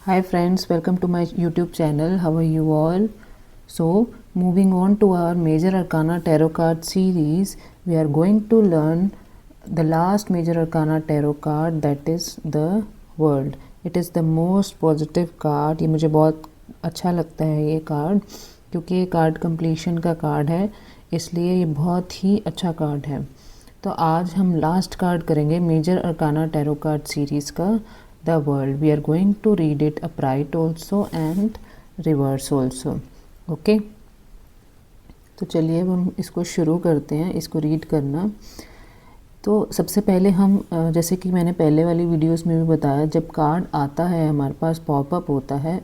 Hi friends, welcome to my YouTube channel. How are you all? So, moving on to our Major Arcana Tarot card series, we are going to learn the last Major Arcana Tarot card, that is the World. It is the most positive card. ये मुझे बहुत अच्छा लगता है ये card, क्योंकि ये card completion का कार्ड है, इसलिए ये बहुत ही अच्छा कार्ड है। तो आज हम लास्ट कार्ड करेंगे major arcana tarot card series का, the world. We are going to read it upright also and reverse also. Okay, तो चलिए अब हम इसको शुरू करते हैं, इसको रीड करना। तो सबसे पहले हम जैसे कि मैंने पहले वाली वीडियोस में भी बताया, जब कार्ड आता है हमारे पास पॉपअप होता है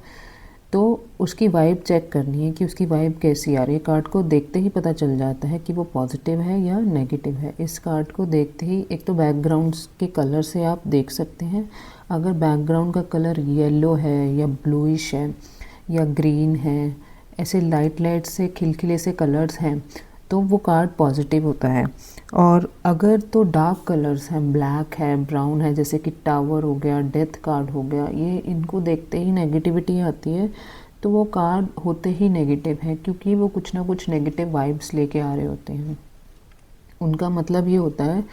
तो उसकी वाइब चेक करनी है कि उसकी वाइब कैसी आ रही है। कार्ड को देखते ही पता चल जाता है कि वो पॉजिटिव है या नेगेटिव है। इस कार्ड को देखते ही एक तो बैकग्राउंड्स के कलर से आप देख सकते हैं। अगर बैकग्राउंड का कलर येलो है या ब्लूइश है या ग्रीन है, ऐसे लाइट से खिलखिले से कलर्स हैं, तो वो कार्ड पॉजिटिव होता है। और अगर तो डार्क कलर्स हैं, ब्लैक है, ब्राउन है, जैसे कि टावर हो गया, डेथ कार्ड हो गया, ये इनको देखते ही नेगेटिविटी आती है, तो वो कार्ड होते ही नेगेटिव है, क्योंकि वो कुछ ना कुछ नेगेटिव वाइब्स लेके आ रहे होते हैं। उनका मतलब ये होता है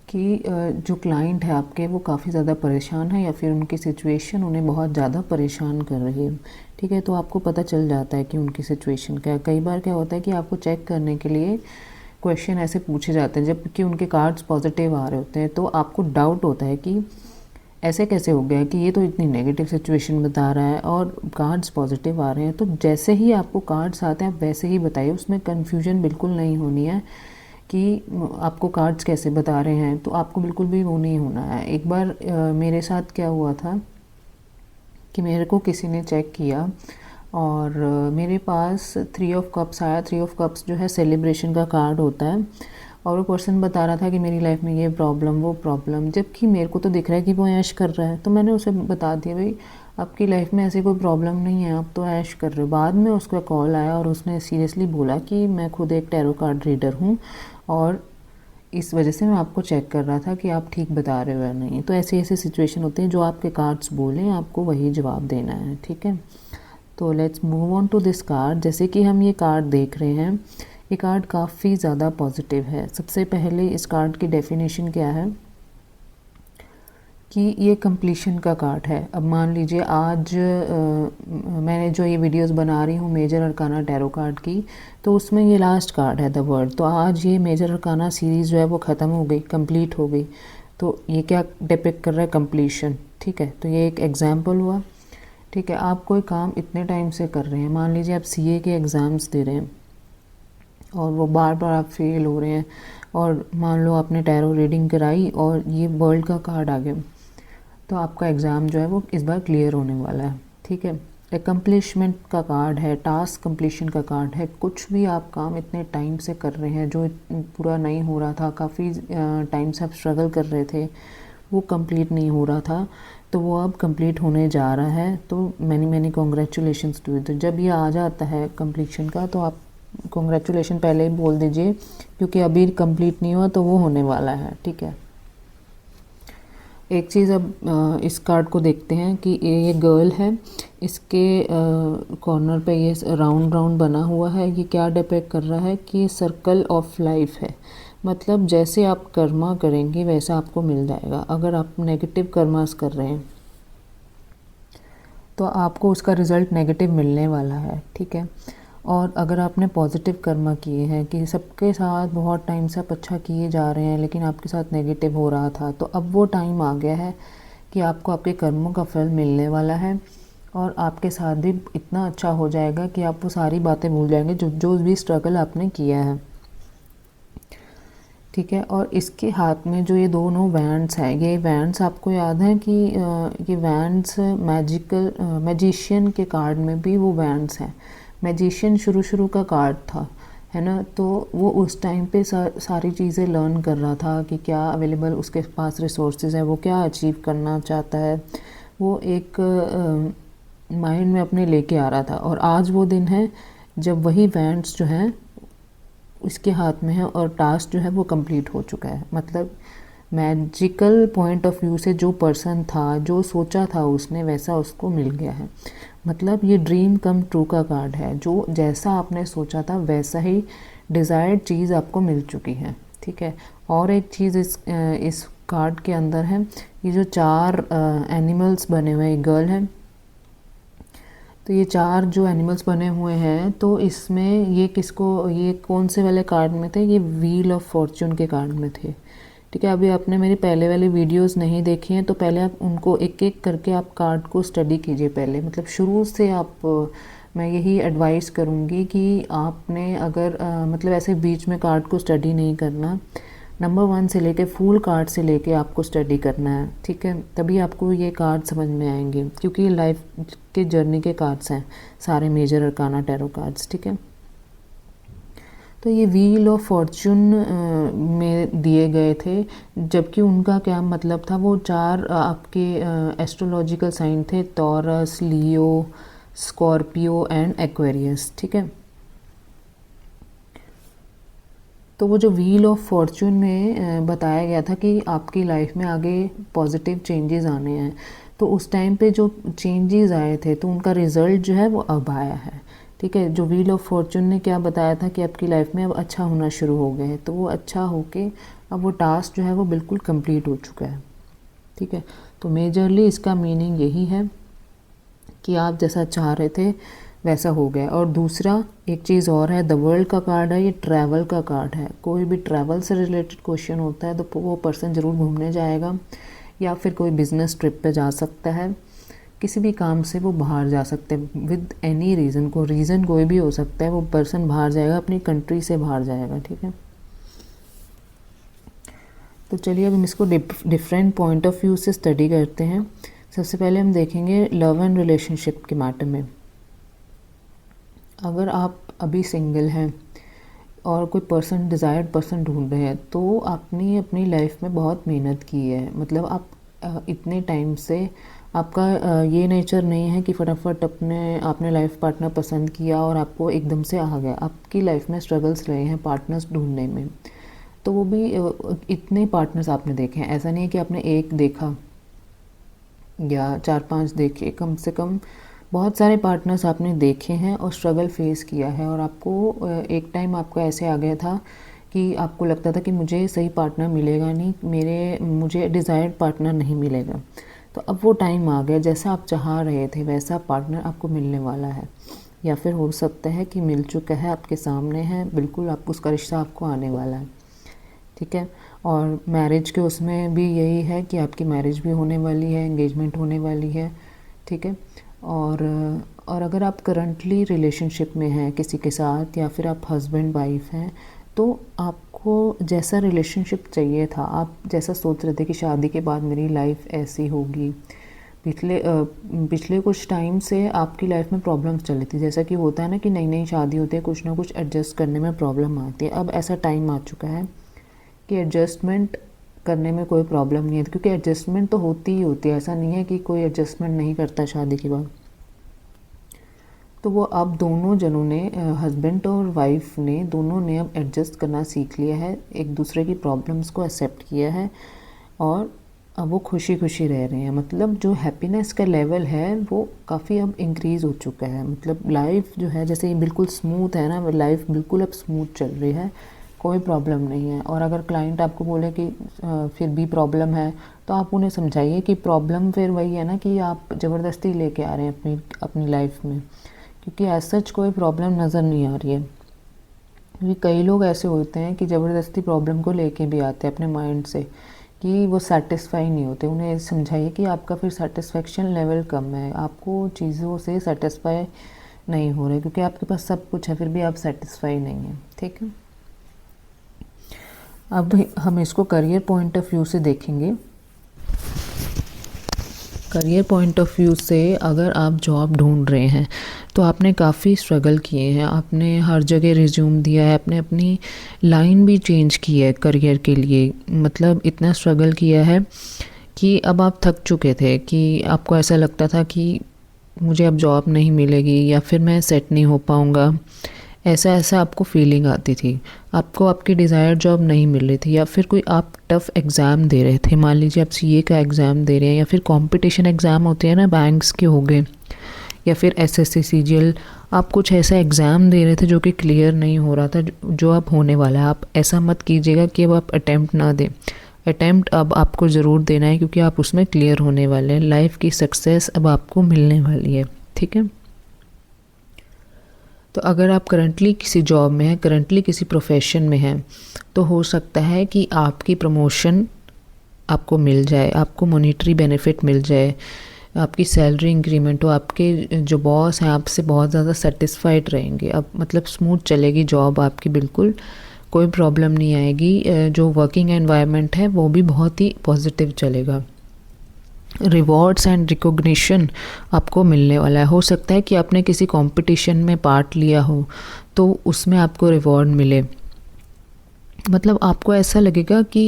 कि जो क्लाइंट है आपके, वो काफ़ी ज़्यादा परेशान है या फिर उनकी सिचुएशन उन्हें बहुत ज़्यादा परेशान कर रही है। ठीक है, तो आपको पता चल जाता है कि उनकी सिचुएशन क्या है। कई बार क्या होता है कि आपको चेक करने के लिए क्वेश्चन ऐसे पूछे जाते हैं जबकि उनके कार्ड्स पॉजिटिव आ रहे होते हैं, तो आपको डाउट होता है कि ऐसे कैसे हो गया कि ये तो इतनी नेगेटिव सिचुएशन बता रहा है और कार्ड्स पॉजिटिव आ रहे हैं। तो जैसे ही आपको कार्ड्स आते हैं आप वैसे ही बताइए, उसमें कन्फ्यूजन बिल्कुल नहीं होनी है कि आपको कार्ड्स कैसे बता रहे हैं, तो आपको बिल्कुल भी वो नहीं होना है। एक बार मेरे साथ क्या हुआ था कि मेरे को किसी ने चेक किया और मेरे पास 3 ऑफ कप्स आया। 3 ऑफ कप्स जो है सेलिब्रेशन का कार्ड होता है, और वो पर्सन बता रहा था कि मेरी लाइफ में ये प्रॉब्लम वो प्रॉब्लम, जबकि मेरे को तो दिख रहा है कि वो ऐश कर रहा है। तो मैंने उसे बता दिया, भाई आपकी लाइफ में ऐसी कोई प्रॉब्लम नहीं है, आप तो ऐश कर रहे हो। बाद में उसका कॉल आया और उसने सीरियसली बोला कि मैं खुद एक टैरो कार्ड रीडर हूँ और इस वजह से मैं आपको चेक कर रहा था कि आप ठीक बता रहे हो या नहीं। तो ऐसी ऐसी सिचुएशन होती है, जो आपके कार्ड्स बोलें आपको वही जवाब देना है। ठीक है, तो let's move on to this card. जैसे कि हम ये कार्ड देख रहे हैं, ये कार्ड काफ़ी ज़्यादा पॉजिटिव है। सबसे पहले इस कार्ड की डेफिनेशन क्या है कि ये कंप्लीशन का कार्ड है। अब मान लीजिए आज मैंने जो ये वीडियोस बना रही हूँ मेजर अरकाना टैरो कार्ड की, तो उसमें ये लास्ट कार्ड है द वर्ल्ड। तो आज ये मेजर अरकाना सीरीज़ जो है वो ख़त्म हो गई, कंप्लीट हो गई। तो ये क्या डिपिक्ट कर रहा है? कंप्लीशन। ठीक है, तो ये एक एग्जाम्पल हुआ। ठीक है, आप कोई काम इतने टाइम से कर रहे हैं, मान लीजिए आप सीए के एग्ज़ाम्स दे रहे हैं और वो बार बार आप फेल हो रहे हैं, और मान लो आपने टैरो रीडिंग कराई और ये वर्ल्ड का कार्ड आ गया, तो आपका एग्ज़ाम जो है वो इस बार क्लियर होने वाला है। ठीक है, एकम्प्लिशमेंट का कार्ड है, टास्क कंप्लीशन का कार्ड है। कुछ भी आप काम इतने टाइम से कर रहे हैं जो पूरा नहीं हो रहा था, काफ़ी टाइम से आप स्ट्रगल कर रहे थे, वो कंप्लीट नहीं हो रहा था, तो वो अब कंप्लीट होने जा रहा है। तो मैनी कॉन्ग्रेचुलेशंस टू यू। तो जब ये आ जाता है कंप्लीशन का, तो आप कॉन्ग्रेचुलेशन पहले ही बोल दीजिए, क्योंकि अभी कंप्लीट नहीं हुआ तो वो होने वाला है। ठीक है, एक चीज़ अब इस कार्ड को देखते हैं कि ये गर्ल है, इसके कॉर्नर पे ये राउंड राउंड बना हुआ है। ये क्या डिपेक्ट कर रहा है कि सर्कल ऑफ लाइफ है, मतलब जैसे आप कर्मा करेंगे वैसा आपको मिल जाएगा। अगर आप नेगेटिव कर्मास कर रहे हैं तो आपको उसका रिज़ल्ट नेगेटिव मिलने वाला है। ठीक है, और अगर आपने पॉजिटिव कर्मा किए हैं कि सबके साथ बहुत टाइम से आप अच्छा किए जा रहे हैं लेकिन आपके साथ नेगेटिव हो रहा था, तो अब वो टाइम आ गया है कि आपको आपके कर्मों का फल मिलने वाला है, और आपके साथ भी इतना अच्छा हो जाएगा कि आप वो सारी बातें भूल जाएंगे जो जो भी स्ट्रगल आपने किया है। ठीक है, और इसके हाथ में जो ये दोनों वैंड्स हैं, ये वैंड्स आपको याद है कि ये वैंड्स मैजिशियन के कार्ड में भी वो वैंड्स हैं। मैजिशियन शुरू का कार्ड था, है ना, तो वो उस टाइम पे सारी चीज़ें लर्न कर रहा था कि क्या अवेलेबल उसके पास रिसोर्सेज है, वो क्या अचीव करना चाहता है, वो एक माइंड में अपने लेके आ रहा था। और आज वो दिन है जब वही वैंड्स जो हैं उसके हाथ में है और टास्क जो है वो कंप्लीट हो चुका है। मतलब मैजिकल पॉइंट ऑफ व्यू से जो पर्सन था, जो सोचा था उसने, वैसा उसको मिल गया है। मतलब ये ड्रीम कम ट्रू का कार्ड है, जो जैसा आपने सोचा था वैसा ही डिज़ायर्ड चीज़ आपको मिल चुकी है, ठीक है। और एक चीज़ इस कार्ड के अंदर है, ये जो 4 एनिमल्स बने हुए, एक गर्ल है, तो ये 4 जो एनिमल्स बने हुए हैं, तो इसमें ये कौन से वाले कार्ड में थे? ये व्हील ऑफ फॉर्च्यून के कार्ड में थे, ठीक है। अभी आपने मेरी पहले वाली वीडियोस नहीं देखी हैं तो पहले आप उनको एक एक करके आप कार्ड को स्टडी कीजिए पहले, मतलब शुरू से आप मैं यही एडवाइस करूँगी कि आपने अगर मतलब ऐसे बीच में कार्ड को स्टडी नहीं करना, नंबर 1 से लेके फुल कार्ड से लेके आपको स्टडी करना है, ठीक है। तभी आपको ये कार्ड समझ में आएंगे, क्योंकि ये लाइफ के जर्नी के कार्ड्स हैं सारे मेजर अरकाना टैरो कार्ड्स, ठीक है। तो ये व्हील ऑफ फॉर्च्यून में दिए गए थे, जबकि उनका क्या मतलब था, वो 4 आपके एस्ट्रोलॉजिकल साइन थे, taurus, Leo, Scorpio and Aquarius, ठीक है। तो वो जो व्हील ऑफ फॉर्च्यून में बताया गया था कि आपकी लाइफ में आगे पॉजिटिव चेंजेस आने हैं, तो उस टाइम पे जो चेंजेस आए थे तो उनका रिज़ल्ट जो है वो अब आया है, ठीक है। जो व्हील ऑफ फॉर्च्यून ने क्या बताया था कि आपकी लाइफ में अब अच्छा होना शुरू हो गया है, तो वो अच्छा होके अब वो टास्क जो है वो बिल्कुल कंप्लीट हो चुका है, ठीक है। तो मेजरली इसका मीनिंग यही है कि आप जैसा चाह रहे थे वैसा हो गया। और दूसरा एक चीज़ और है, द वर्ल्ड का कार्ड है, ये ट्रैवल का कार्ड है। कोई भी ट्रैवल से रिलेटेड क्वेश्चन होता है तो वो पर्सन ज़रूर घूमने जाएगा, या फिर कोई बिज़नेस ट्रिप पे जा सकता है, किसी भी काम से वो बाहर जा सकते हैं विद एनी रीज़न, को रीज़न कोई भी हो सकता है, वो पर्सन बाहर जाएगा, अपनी कंट्री से बाहर जाएगा, ठीक है। तो चलिए अब हम इसको डिफरेंट पॉइंट ऑफ व्यू से स्टडी करते हैं। सबसे पहले हम देखेंगे लव एंड रिलेशनशिप के मैटर में। अगर आप अभी सिंगल हैं और कोई पर्सन, डिज़ायर्ड पर्सन ढूंढ रहे हैं, तो आपने अपनी लाइफ में बहुत मेहनत की है, मतलब आप इतने टाइम से आपका ये नेचर नहीं है कि फटाफट आपने लाइफ पार्टनर पसंद किया और आपको एकदम से आ गया। आपकी लाइफ में स्ट्रगल्स रहे हैं पार्टनर्स ढूंढने में, तो वो भी इतने पार्टनर्स आपने देखे हैं, ऐसा नहीं है कि आपने एक देखा या 4-5 देखे, कम से कम बहुत सारे पार्टनर्स आपने देखे हैं और स्ट्रगल फेस किया है। और आपको एक टाइम आपका ऐसे आ गया था कि आपको लगता था कि मुझे सही पार्टनर मिलेगा नहीं, मुझे डिज़ायर्ड पार्टनर नहीं मिलेगा। तो अब वो टाइम आ गया, जैसा आप चाह रहे थे वैसा पार्टनर आपको मिलने वाला है, या फिर हो सकता है कि मिल चुका है, आपके सामने है, बिल्कुल आपको उसका रिश्ता आपको आने वाला है, ठीक है। और मैरिज के उसमें भी यही है कि आपकी मैरिज भी होने वाली है, एंगेजमेंट होने वाली है, ठीक है। और अगर आप करंटली रिलेशनशिप में हैं किसी के साथ, या फिर आप हस्बैंड वाइफ हैं, तो आपको जैसा रिलेशनशिप चाहिए था, आप जैसा सोच रहे थे कि शादी के बाद मेरी लाइफ ऐसी होगी, पिछले कुछ टाइम से आपकी लाइफ में प्रॉब्लम्स चल रही थी। जैसा कि होता है ना कि नई नई शादी होती है, कुछ ना कुछ एडजस्ट करने में प्रॉब्लम आती है। अब ऐसा टाइम आ चुका है कि एडजस्टमेंट करने में कोई प्रॉब्लम नहीं है, क्योंकि एडजस्टमेंट तो होती ही होती है, ऐसा नहीं है कि कोई एडजस्टमेंट नहीं करता शादी के बाद। तो वो अब दोनों जनों ने, हस्बैंड और वाइफ ने, दोनों ने अब एडजस्ट करना सीख लिया है, एक दूसरे की प्रॉब्लम्स को एक्सेप्ट किया है, और अब वो खुशी खुशी रह रहे हैं। मतलब जो हैप्पीनेस का लेवल है वो काफ़ी अब इंक्रीज़ हो चुका है। मतलब लाइफ जो है, जैसे ये बिल्कुल स्मूथ है ना, लाइफ बिल्कुल अब स्मूथ चल रही है, कोई प्रॉब्लम नहीं है। और अगर क्लाइंट आपको बोले कि फिर भी प्रॉब्लम है, तो आप उन्हें समझाइए कि प्रॉब्लम फिर वही है ना कि आप ज़बरदस्ती लेके आ रहे हैं अपनी लाइफ में, क्योंकि एज सच कोई प्रॉब्लम नज़र नहीं आ रही है। क्योंकि कई लोग ऐसे होते हैं कि ज़बरदस्ती प्रॉब्लम को लेके भी आते हैं अपने माइंड से, कि वो सेटिस्फाई नहीं होते। उन्हें समझाइए कि आपका फिर सेटिस्फेक्शन लेवल कम है, आपको चीज़ों से सेटिस्फाई नहीं हो रहे, क्योंकि आपके पास सब कुछ है फिर भी आप सेटिस्फाई नहीं हैं, ठीक है। अब हम इसको करियर पॉइंट ऑफ व्यू से देखेंगे। करियर पॉइंट ऑफ व्यू से अगर आप जॉब ढूंढ रहे हैं तो आपने काफ़ी स्ट्रगल किए हैं, आपने हर जगह रिज्यूम दिया है, आपने अपनी लाइन भी चेंज की है करियर के लिए। मतलब इतना स्ट्रगल किया है कि अब आप थक चुके थे, कि आपको ऐसा लगता था कि मुझे अब जॉब नहीं मिलेगी या फिर मैं सेट नहीं हो पाऊँगा, ऐसा आपको फीलिंग आती थी। आपको आपकी डिज़ायर्ड जॉब नहीं मिल रही थी, या फिर कोई आप टफ़ एग्ज़ाम दे रहे थे, मान लीजिए आप सीए का एग्ज़ाम दे रहे हैं, या फिर कंपटीशन एग्ज़ाम होते हैं ना, बैंक्स के हो गए, या फिर एसएससी सीजीएल, आप कुछ ऐसा एग्ज़ाम दे रहे थे जो कि क्लियर नहीं हो रहा था, जो अब होने वाला है। आप ऐसा मत कीजिएगा कि अब आप अटैम्प्ट ना दें। अटैम्प्ट अब आपको ज़रूर देना है, क्योंकि आप उसमें क्लियर होने वाले हैं। लाइफ की सक्सेस अब आपको मिलने वाली है, ठीक है। तो अगर आप करंटली किसी जॉब में हैं, करंटली किसी प्रोफेशन में हैं, तो हो सकता है कि आपकी प्रमोशन आपको मिल जाए, आपको मॉनेटरी बेनिफिट मिल जाए, आपकी सैलरी इंक्रीमेंट हो, आपके जो बॉस हैं आपसे बहुत ज़्यादा सेटिस्फाइड रहेंगे। अब मतलब स्मूथ चलेगी जॉब आपकी, बिल्कुल कोई प्रॉब्लम नहीं आएगी। जो वर्किंग एनवायरनमेंट है वो भी बहुत ही पॉजिटिव चलेगा। रिवॉर्ड्स एंड रिकॉग्निशन आपको मिलने वाला है। हो सकता है कि आपने किसी कंपटीशन में पार्ट लिया हो तो उसमें आपको रिवॉर्ड मिले, मतलब आपको ऐसा लगेगा कि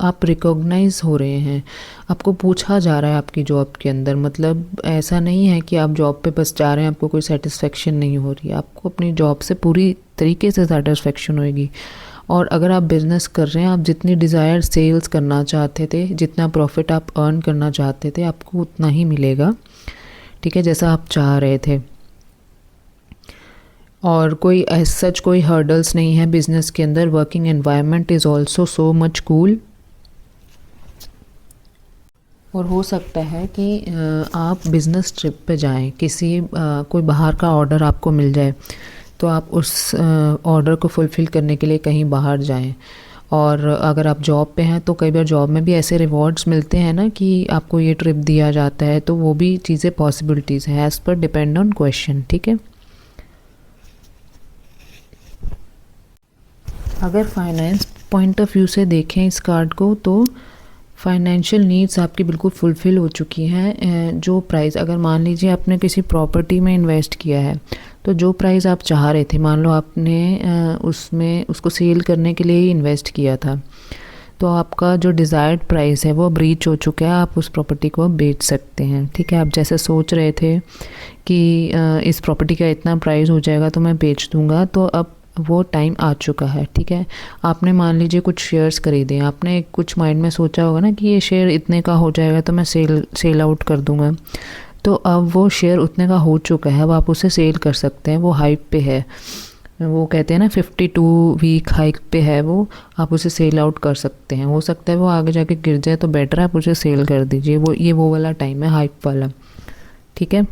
आप रिकॉग्नाइज हो रहे हैं, आपको पूछा जा रहा है आपकी जॉब के अंदर। मतलब ऐसा नहीं है कि आप जॉब पे बस जा रहे हैं, आपको कोई सेटिस्फेक्शन नहीं हो रही है, आपको अपनी जॉब से पूरी तरीके से सेटिस्फेक्शन होएगी। और अगर आप बिज़नेस कर रहे हैं, आप जितनी डिज़ायर सेल्स करना चाहते थे, जितना प्रॉफिट आप अर्न करना चाहते थे, आपको उतना ही मिलेगा, ठीक है, जैसा आप चाह रहे थे। और कोई एज सच कोई हर्डल्स नहीं है बिज़नेस के अंदर। Working environment is also so much cool. और हो सकता है कि आप बिज़नेस ट्रिप पे जाएं, किसी कोई बाहर का ऑर्डर आपको मिल जाए, तो आप उस ऑर्डर को फुलफ़िल करने के लिए कहीं बाहर जाएं। और अगर आप जॉब पे हैं तो कई बार जॉब में भी ऐसे रिवॉर्ड्स मिलते हैं ना कि आपको ये ट्रिप दिया जाता है, तो वो भी चीज़ें पॉसिबिलिटीज़ हैं, as per depend on question, ठीक है। अगर फाइनेंस पॉइंट ऑफ व्यू से देखें इस कार्ड को, तो फाइनेंशियल नीड्स आपकी बिल्कुल फुलफ़िल हो चुकी हैं। जो प्राइस, अगर मान लीजिए आपने किसी प्रॉपर्टी में इन्वेस्ट किया है, तो जो प्राइस आप चाह रहे थे, मान लो आपने उसमें उसको सेल करने के लिए ही इन्वेस्ट किया था, तो आपका जो डिज़ायर्ड प्राइस है वो अब रीच हो चुका है, आप उस प्रॉपर्टी को बेच सकते हैं, ठीक है। आप जैसे सोच रहे थे कि इस प्रॉपर्टी का इतना प्राइस हो जाएगा तो मैं बेच दूँगा, तो अब वो टाइम आ चुका है, ठीक है। आपने मान लीजिए कुछ शेयर्स खरीदे, आपने कुछ माइंड में सोचा होगा ना कि ये शेयर इतने का हो जाएगा तो मैं सेल आउट कर दूँगा, तो अब वो शेयर उतने का हो चुका है, अब आप उसे सेल कर सकते हैं। वो हाइप पे है, वो कहते हैं ना 52 वीक हाइक पे है वो, आप उसे सेल आउट कर सकते हैं। हो सकता है वो आगे जाके गिर जाए, तो बेटर है आप उसे सेल कर दीजिए। वो वाला टाइम है हाइप वाला, ठीक है।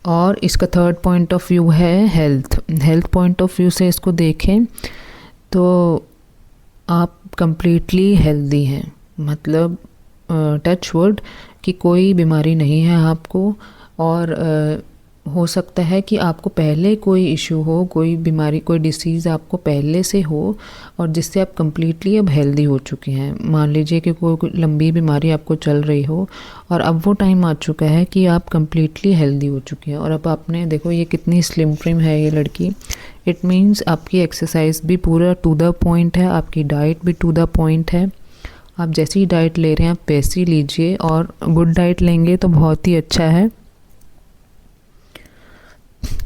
और इसका थर्ड पॉइंट ऑफ व्यू है हेल्थ पॉइंट ऑफ व्यू से इसको देखें तो आप कंप्लीटली हेल्दी हैं, मतलब टच वुड कि कोई बीमारी नहीं है आपको। और हो सकता है कि आपको पहले कोई इशू हो, कोई बीमारी, कोई डिसीज़ आपको पहले से हो, और जिससे आप कंप्लीटली अब हेल्दी हो चुके हैं। मान लीजिए कि कोई लंबी बीमारी आपको चल रही हो, और अब वो टाइम आ चुका है कि आप कंप्लीटली हेल्दी हो चुके हैं। और अब आपने देखो ये कितनी स्लिम ट्रिम है ये लड़की, इट मीन्स आपकी एक्सरसाइज भी पूरा टू द पॉइंट है, आपकी डाइट भी टू द पॉइंट है। आप जैसी डाइट ले रहे हैं आप वैसी लीजिए, और गुड डाइट लेंगे तो बहुत ही अच्छा है,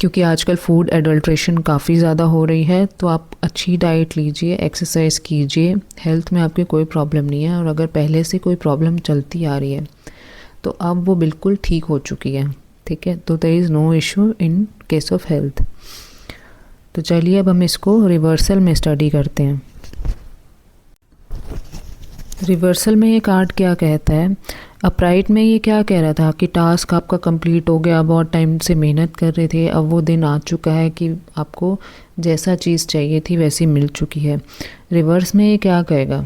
क्योंकि आजकल फूड एडल्ट्रेशन काफ़ी ज़्यादा हो रही है। तो आप अच्छी डाइट लीजिए, एक्सरसाइज कीजिए, हेल्थ में आपकी कोई प्रॉब्लम नहीं है। और अगर पहले से कोई प्रॉब्लम चलती आ रही है तो अब वो बिल्कुल ठीक हो चुकी है, ठीक है। तो there is no issue in case of health. तो चलिए अब हम इसको रिवर्सल में स्टडी करते हैं। रिवर्सल में ये कार्ड क्या कहता है? अपराइट में ये क्या कह रहा था कि टास्क आपका कंप्लीट हो गया, बहुत टाइम से मेहनत कर रहे थे, अब वो दिन आ चुका है कि आपको जैसा चीज़ चाहिए थी वैसी मिल चुकी है। रिवर्स में ये क्या कहेगा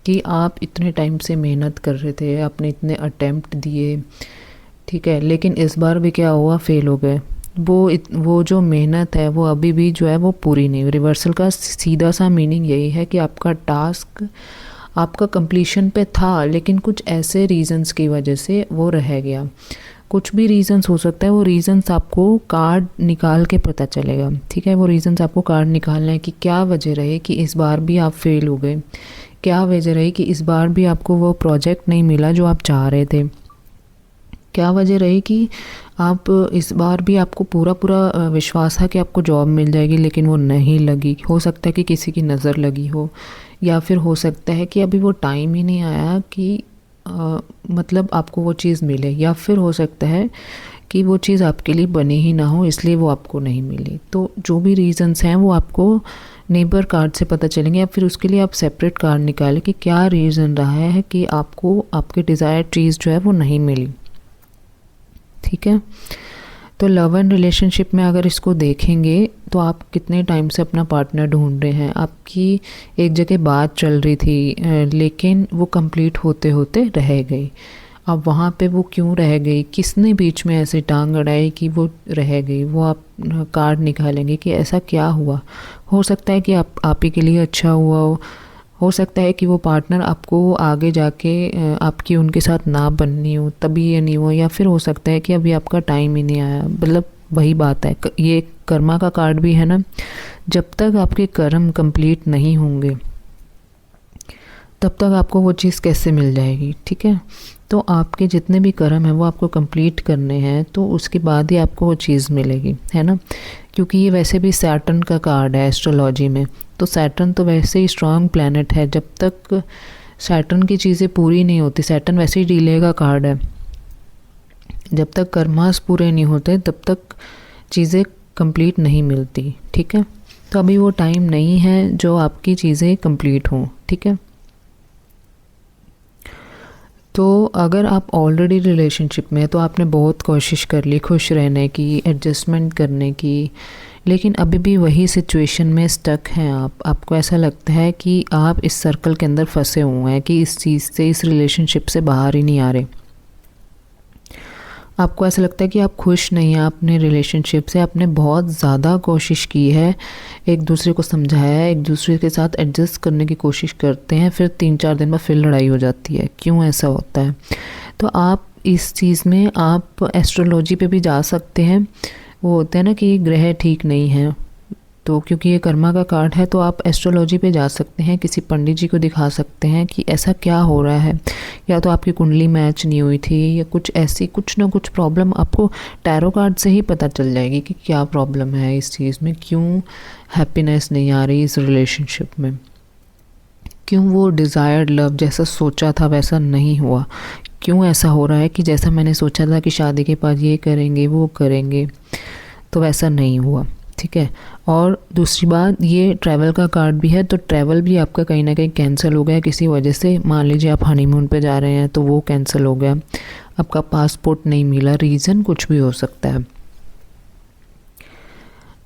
कि आप इतने टाइम से मेहनत कर रहे थे, आपने इतने अटेम्प्ट दिए, ठीक है, लेकिन इस बार भी क्या हुआ, फेल हो गए। वो जो मेहनत है वो अभी भी जो है वो पूरी नहीं हुई। रिवर्सल का सीधा सा मीनिंग यही है कि आपका टास्क आपका कंप्लीशन पे था, लेकिन कुछ ऐसे रीजंस की वजह से वो रह गया। कुछ भी रीजंस हो सकता है, वो रीजंस आपको कार्ड निकाल के पता चलेगा, ठीक है। वो रीजंस आपको कार्ड निकालना है कि क्या वजह रहे कि इस बार भी आप फेल हो गए, क्या वजह रही कि इस बार भी आपको वो प्रोजेक्ट नहीं मिला जो आप चाह रहे थे, क्या वजह रही कि आप इस बार भी आपको पूरा पूरा विश्वास है कि आपको जॉब मिल जाएगी, लेकिन वो नहीं लगी। हो सकता है कि किसी की नज़र लगी हो, या फिर हो सकता है कि अभी वो टाइम ही नहीं आया कि मतलब आपको वो चीज़ मिले, या फिर हो सकता है कि वो चीज़ आपके लिए बनी ही ना हो, इसलिए वो आपको नहीं मिली। तो जो भी रीज़न्स हैं वो आपको नेबर कार्ड से पता चलेंगे, या फिर उसके लिए आप सेपरेट कार्ड निकालें कि क्या रीज़न रहा है कि आपको आपके डिज़ायर्ड चीज़ जो है वो नहीं मिली। ठीक है, तो लव एंड रिलेशनशिप में अगर इसको देखेंगे तो आप कितने टाइम से अपना पार्टनर ढूंढ रहे हैं। आपकी एक जगह बात चल रही थी, लेकिन वो कंप्लीट होते होते रह गई। अब वहाँ पे वो क्यों रह गई, किसने बीच में ऐसे टांग अड़ाई कि वो रह गई, वो आप कार्ड निकालेंगे कि ऐसा क्या हुआ। हो सकता है कि आप ही के लिए अच्छा हुआ हो सकता है कि वो पार्टनर आपको आगे जाके आपकी उनके साथ ना बननी हो, तभी ये नहीं हुआ, या फिर हो सकता है कि अभी आपका टाइम ही नहीं आया। मतलब वही बात है, ये कर्मा का कार्ड भी है ना, जब तक आपके कर्म कंप्लीट नहीं होंगे तब तक आपको वो चीज़ कैसे मिल जाएगी। ठीक है, तो आपके जितने भी कर्म हैं वो आपको कंप्लीट करने हैं, तो उसके बाद ही आपको वो चीज़ मिलेगी, है ना। क्योंकि ये वैसे भी सैटर्न का कार्ड है एस्ट्रोलॉजी में, तो सैटर्न तो वैसे ही स्ट्रांग प्लैनेट है। जब तक सैटर्न की चीज़ें पूरी नहीं होती, सैटर्न वैसे ही डिले का कार्ड है, जब तक कर्मास पूरे नहीं होते तब तक चीज़ें कंप्लीट नहीं मिलती। ठीक है, तो अभी वो टाइम नहीं है जो आपकी चीज़ें कंप्लीट हों। ठीक है, तो अगर आप ऑलरेडी रिलेशनशिप में हैं तो आपने बहुत कोशिश कर ली खुश रहने की, एडजस्टमेंट करने की, लेकिन अभी भी वही सिचुएशन में स्टक हैं आपको ऐसा लगता है कि आप इस सर्कल के अंदर फंसे हुए हैं, कि इस चीज़ से, इस रिलेशनशिप से बाहर ही नहीं आ रहे। आपको ऐसा लगता है कि आप खुश नहीं हैं अपने रिलेशनशिप से, आपने बहुत ज़्यादा कोशिश की है, एक दूसरे को समझाया है, एक दूसरे के साथ एडजस्ट करने की कोशिश करते हैं, फिर 3-4 दिन में फिर लड़ाई हो जाती है। क्यों ऐसा होता है? तो आप इस चीज़ में आप एस्ट्रोलॉजी पे भी जा सकते हैं। वो होते हैं ना कि ग्रह ठीक नहीं है, तो क्योंकि ये कर्मा का कार्ड है तो आप एस्ट्रोलॉजी पे जा सकते हैं, किसी पंडित जी को दिखा सकते हैं कि ऐसा क्या हो रहा है, या तो आपकी कुंडली मैच नहीं हुई थी, या कुछ ऐसी कुछ ना कुछ प्रॉब्लम आपको टैरो कार्ड से ही पता चल जाएगी कि क्या प्रॉब्लम है इस चीज़ में, क्यों हैप्पीनेस नहीं आ रही इस रिलेशनशिप में, क्यों वो डिज़ायर्ड लव जैसा सोचा था वैसा नहीं हुआ, क्यों ऐसा हो रहा है कि जैसा मैंने सोचा था कि शादी के बाद ये करेंगे वो करेंगे तो वैसा नहीं हुआ। ठीक है, और दूसरी बात, ये ट्रैवल का कार्ड भी है, तो ट्रैवल भी आपका कहीं ना कहीं कैंसिल हो गया किसी वजह से। मान लीजिए आप हनीमून पे जा रहे हैं तो वो कैंसिल हो गया, आपका पासपोर्ट नहीं मिला, रीज़न कुछ भी हो सकता है।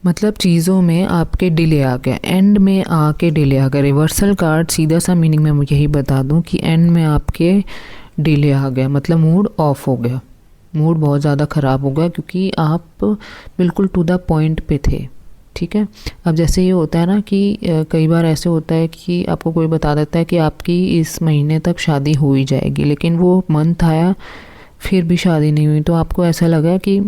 मतलब चीज़ों में आपके डिले आ गया, एंड में आके डिले आ गया। रिवर्सल कार्ड सीधा सा मीनिंग मैं यही बता दूं कि एंड में आपके डिले आ गया, मतलब मूड ऑफ हो गया, मूड बहुत ज़्यादा ख़राब हो गया, क्योंकि आप बिल्कुल टू द पॉइंट पे थे। ठीक है, अब जैसे ये होता है ना कि कई बार ऐसे होता है कि आपको कोई बता देता है कि आपकी इस महीने तक शादी हो ही जाएगी, लेकिन वो मंथ आया फिर भी शादी नहीं हुई, तो आपको ऐसा लगा कि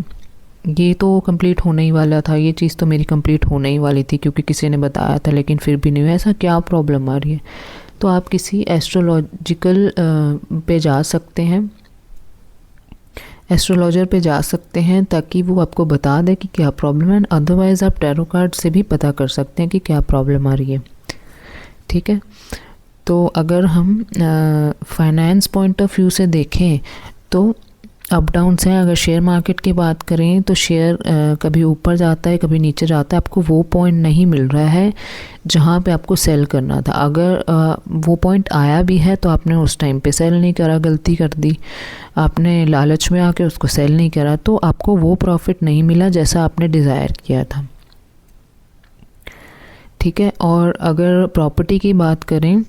ये तो कंप्लीट होने ही वाला था, ये चीज़ तो मेरी कंप्लीट होने ही वाली थी क्योंकि किसी ने बताया था, लेकिन फिर भी नहीं हुआ। ऐसा क्या प्रॉब्लम आ रही है? तो आप किसी एस्ट्रोलॉजिकल पे जा सकते हैं, एस्ट्रोलॉजर पे जा सकते हैं, ताकि वो आपको बता दे कि क्या प्रॉब्लम है। अदरवाइज़ आप टैरो कार्ड से भी पता कर सकते हैं कि क्या प्रॉब्लम आ रही है। ठीक है, तो अगर हम फाइनेंस पॉइंट ऑफ व्यू से देखें तो अप डाउन्स हैं। अगर शेयर मार्केट की बात करें तो शेयर कभी ऊपर जाता है कभी नीचे जाता है, आपको वो पॉइंट नहीं मिल रहा है जहाँ पे आपको सेल करना था। अगर वो पॉइंट आया भी है तो आपने उस टाइम पे सेल नहीं करा, गलती कर दी, आपने लालच में आके उसको सेल नहीं करा, तो आपको वो प्रॉफिट नहीं मिला जैसा आपने डिज़ायर किया था। ठीक है, और अगर प्रॉपर्टी की बात करें,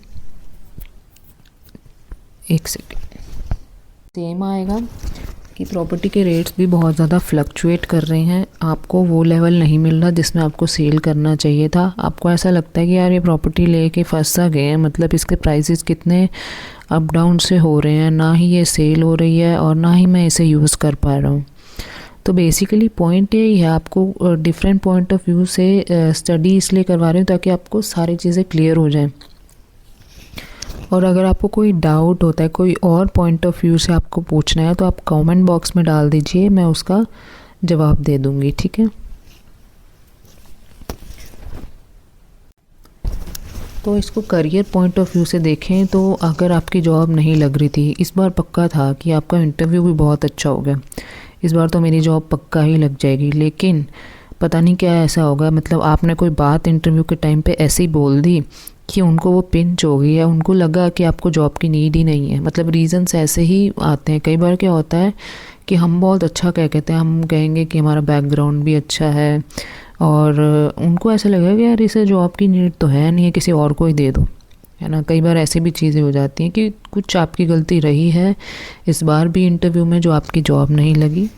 एक सेकेंड, सेम आएगा कि प्रॉपर्टी के रेट्स भी बहुत ज़्यादा फ्लक्चुएट कर रहे हैं, आपको वो लेवल नहीं मिल रहा जिसमें आपको सेल करना चाहिए था। आपको ऐसा लगता है कि यार ये प्रॉपर्टी लेके फंस सा गए हैं, मतलब इसके प्राइसेस कितने अप डाउन से हो रहे हैं, ना ही ये सेल हो रही है और ना ही मैं इसे यूज़ कर पा रहा हूँ। तो बेसिकली पॉइंट यही है, आपको डिफरेंट पॉइंट ऑफ व्यू से स्टडी इसलिए करवा रही हूँ ताकि आपको सारी चीज़ें क्लियर हो जाएं। और अगर आपको कोई डाउट होता है, कोई और पॉइंट ऑफ व्यू से आपको पूछना है, तो आप कमेंट बॉक्स में डाल दीजिए, मैं उसका जवाब दे दूँगी, ठीक है। तो इसको करियर पॉइंट ऑफ व्यू से देखें तो अगर आपकी जॉब नहीं लग रही थी, इस बार पक्का था कि आपका इंटरव्यू भी बहुत अच्छा हो गया, इस बार तो मेरी जॉब पक्का ही लग जाएगी, लेकिन पता नहीं क्या ऐसा होगा, मतलब आपने कोई बात इंटरव्यू के टाइम पे ऐसी बोल दी कि उनको वो पिंच हो गई, या उनको लगा कि आपको जॉब की नीड ही नहीं है। मतलब रीज़न्स ऐसे ही आते हैं। कई बार क्या होता है कि हम बहुत अच्छा कह कहते हैं, हम कहेंगे कि हमारा बैकग्राउंड भी अच्छा है, और उनको ऐसा लगेगा कि यार इसे जॉब की नीड तो है नहीं है, किसी और को ही दे दो, है ना। कई बार ऐसी भी चीज़ें हो जाती हैं कि कुछ आपकी गलती रही है इस बार भी इंटरव्यू में, जो आपकी जॉब नहीं लगी।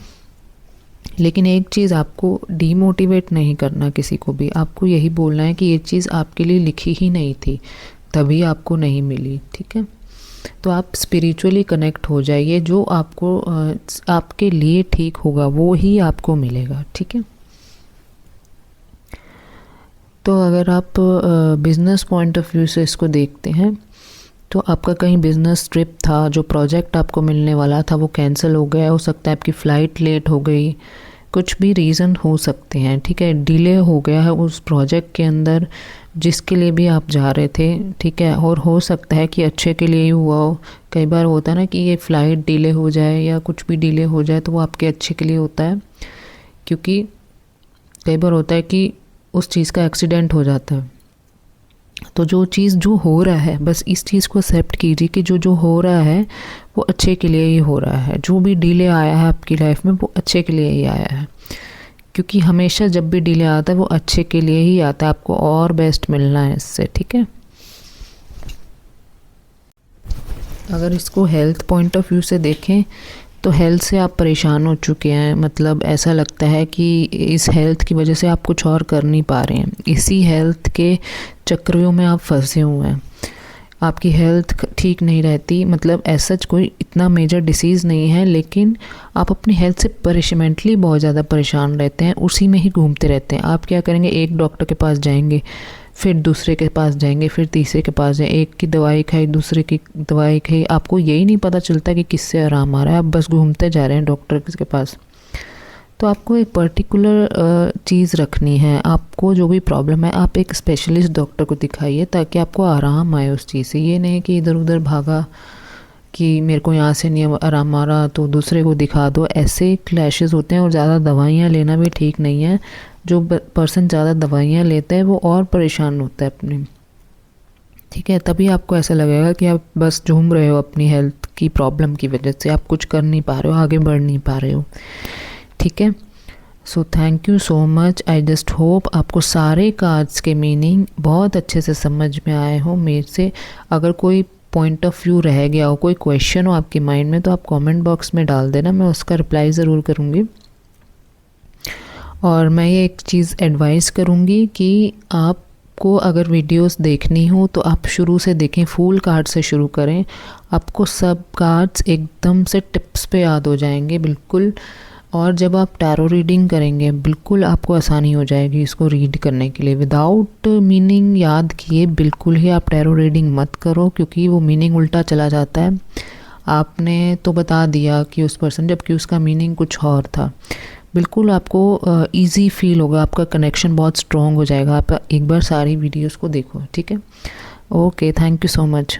लेकिन एक चीज़, आपको डीमोटिवेट नहीं करना किसी को भी, आपको यही बोलना है कि ये चीज़ आपके लिए लिखी ही नहीं थी, तभी आपको नहीं मिली, ठीक है। तो आप स्पिरिचुअली कनेक्ट हो जाइए, जो आपको आपके लिए ठीक होगा वो ही आपको मिलेगा, ठीक है। तो अगर आप बिज़नेस पॉइंट ऑफ व्यू से इसको देखते हैं, तो आपका कहीं बिज़नेस ट्रिप था, जो प्रोजेक्ट आपको मिलने वाला था वो कैंसिल हो गया, हो सकता है आपकी फ़्लाइट लेट हो गई, कुछ भी रीज़न हो सकते हैं, ठीक है। डिले हो गया है उस प्रोजेक्ट के अंदर जिसके लिए भी आप जा रहे थे, ठीक है। और हो सकता है कि अच्छे के लिए ही हुआ हो। कई बार होता है ना कि ये फ़्लाइट डिले हो जाए या कुछ भी डिले हो जाए तो वो आपके अच्छे के लिए होता है, क्योंकि कई बार होता है कि उस चीज़ का एक्सीडेंट हो जाता है। तो जो चीज़ जो हो रहा है, बस इस चीज़ को एक्सेप्ट कीजिए कि जो जो हो रहा है वो अच्छे के लिए ही हो रहा है। जो भी डिले आया है आपकी लाइफ में वो अच्छे के लिए ही आया है, क्योंकि हमेशा जब भी डिले आता है वो अच्छे के लिए ही आता है, आपको और बेस्ट मिलना है इससे, ठीक है। अगर इसको हेल्थ पॉइंट ऑफ व्यू से देखें तो हेल्थ से आप परेशान हो चुके हैं, मतलब ऐसा लगता है कि इस हेल्थ की वजह से आप कुछ और कर नहीं पा रहे हैं, इसी हेल्थ के चक्रव्यूह में आप फंसे हुए हैं। आपकी हेल्थ ठीक नहीं रहती, मतलब ऐसा कोई इतना मेजर डिसीज़ नहीं है, लेकिन आप अपनी हेल्थ से मेंटली बहुत ज़्यादा परेशान रहते हैं, उसी में ही घूमते रहते हैं। आप क्या करेंगे, एक डॉक्टर के पास जाएंगे, फिर दूसरे के पास जाएंगे, फिर तीसरे के पास जाएंगे, एक की दवाई खाई, दूसरे की दवाई खाई, आपको यही नहीं पता चलता कि किससे आराम आ रहा है, आप बस घूमते जा रहे हैं डॉक्टर के पास। तो आपको एक पर्टिकुलर चीज़ रखनी है, आपको जो भी प्रॉब्लम है आप एक स्पेशलिस्ट डॉक्टर को दिखाइए ताकि आपको आराम आए उस चीज़ से। ये नहीं कि इधर उधर भागा कि मेरे को यहाँ से नहीं आराम आ रहा तो दूसरे को दिखा दो, ऐसे क्लैशेस होते हैं। और ज़्यादा दवाइयाँ लेना भी ठीक नहीं है, जो पर्सन ज़्यादा दवाइयाँ लेता है वो और परेशान होता है अपने, ठीक है। तभी आपको ऐसा लगेगा कि आप बस झूम रहे हो अपनी हेल्थ की प्रॉब्लम की वजह से, आप कुछ कर नहीं पा रहे हो, आगे बढ़ नहीं पा रहे हो, ठीक है। So thank you so much. I just hope आपको सारे कार्ड्स के मीनिंग बहुत अच्छे से समझ में आए हो मेरे से। अगर कोई पॉइंट ऑफ व्यू रह गया हो, कोई क्वेश्चन हो आपके माइंड में, तो आप कमेंट बॉक्स में डाल देना, मैं उसका रिप्लाई ज़रूर करूँगी। और मैं ये एक चीज़ एडवाइस करूँगी कि आपको अगर वीडियोस देखनी हो तो आप शुरू से देखें, फुल कार्ड से शुरू करें, आपको सब कार्ड्स एकदम से टिप्स पे याद हो जाएंगे बिल्कुल। और जब आप टैरो रीडिंग करेंगे बिल्कुल आपको आसानी हो जाएगी इसको रीड करने के लिए। विदाउट मीनिंग याद किए बिल्कुल ही आप टैरो रीडिंग मत करो, क्योंकि वो मीनिंग उल्टा चला जाता है। आपने तो बता दिया कि उस पर्सन, जबकि उसका मीनिंग कुछ और था। बिल्कुल आपको इजी फील होगा, आपका कनेक्शन बहुत स्ट्रॉन्ग हो जाएगा। आप एक बार सारी वीडियोस को देखो, ठीक है। Okay, thank you so much.